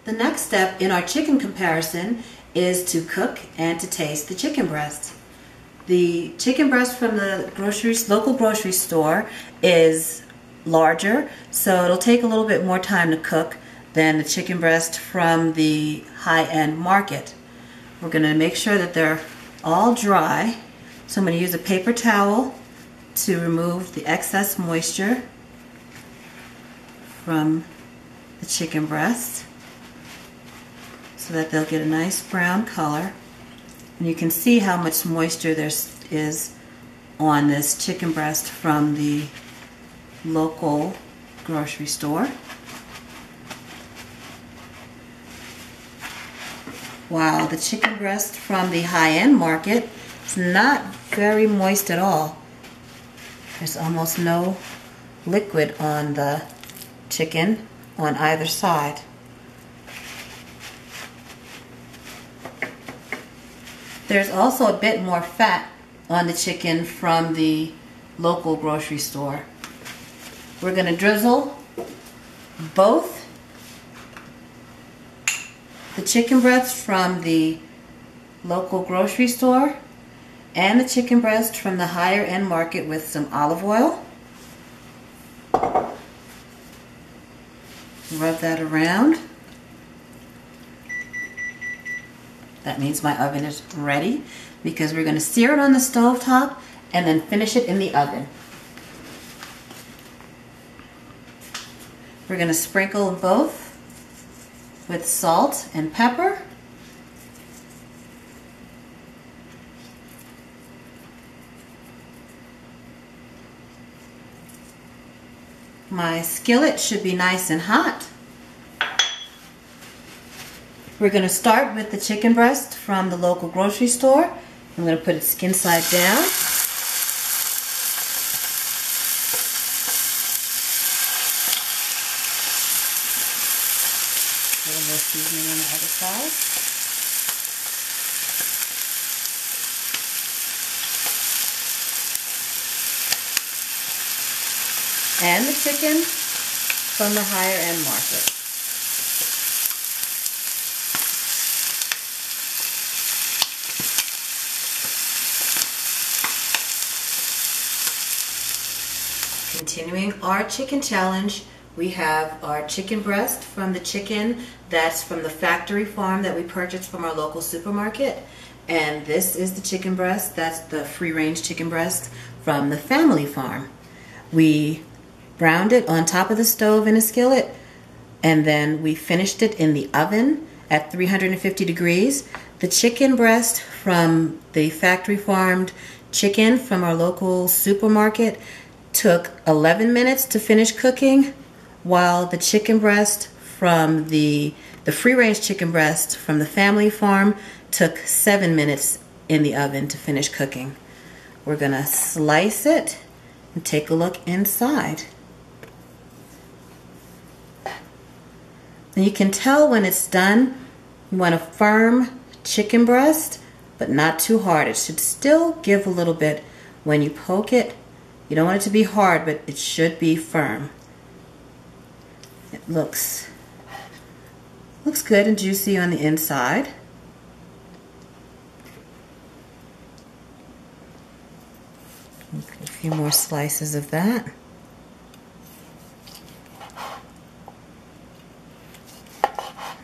The next step in our chicken comparison is to cook and to taste the chicken breast. The chicken breast from the local grocery store is larger, so it'll take a little bit more time to cook than the chicken breast from the high-end market. We're going to make sure that they're all dry, so I'm going to use a paper towel to remove the excess moisture from the chicken breast so that they'll get a nice brown color. And you can see how much moisture there is on this chicken breast from the local grocery store. While the chicken breast from the high-end market is not very moist at all. There's almost no liquid on the chicken on either side. There's also a bit more fat on the chicken from the local grocery store. We're going to drizzle both the chicken breast from the local grocery store and the chicken breast from the higher end market with some olive oil. Rub that around. That means my oven is ready because we're going to sear it on the stove top and then finish it in the oven. We're going to sprinkle both with salt and pepper. My skillet should be nice and hot. We're going to start with the chicken breast from the local grocery store. I'm going to put it skin side down. A little more seasoning on the other side. And the chicken from the higher end market. Continuing our chicken challenge, we have our chicken breast from the chicken that's from the factory farm that we purchased from our local supermarket. And this is the chicken breast, that's the free-range chicken breast from the family farm. We browned it on top of the stove in a skillet, and then we finished it in the oven at 350 degrees. The chicken breast from the factory farmed chicken from our local supermarket took 11 minutes to finish cooking, while the chicken breast from the free-range chicken breast from the family farm took 7 minutes in the oven to finish cooking. We're gonna slice it and take a look inside. And you can tell when it's done, you want a firm chicken breast, but not too hard. It should still give a little bit when you poke it. You don't want it to be hard, but it should be firm. It looks good and juicy on the inside. A few more slices of that.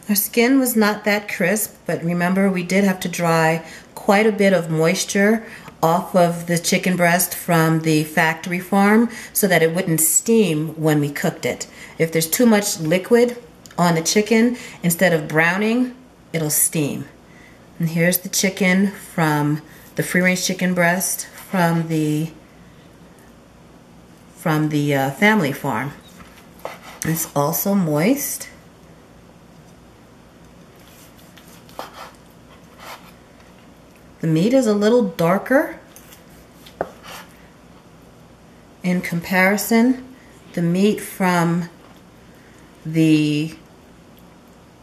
Our skin was not that crisp, but remember we did have to dry quite a bit of moisture off of the chicken breast from the factory farm so that it wouldn't steam when we cooked it. If there's too much liquid on the chicken, instead of browning, it'll steam. And here's the chicken from the free-range chicken breast from the family farm. It's also moist. The meat is a little darker. In comparison, the meat from the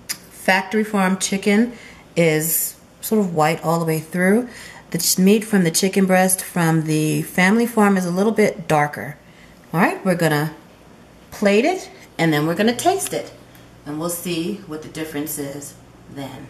factory farm chicken is sort of white all the way through. The meat from the chicken breast from the family farm is a little bit darker. All right, we're gonna plate it and then we're gonna taste it. and we'll see what the difference is then.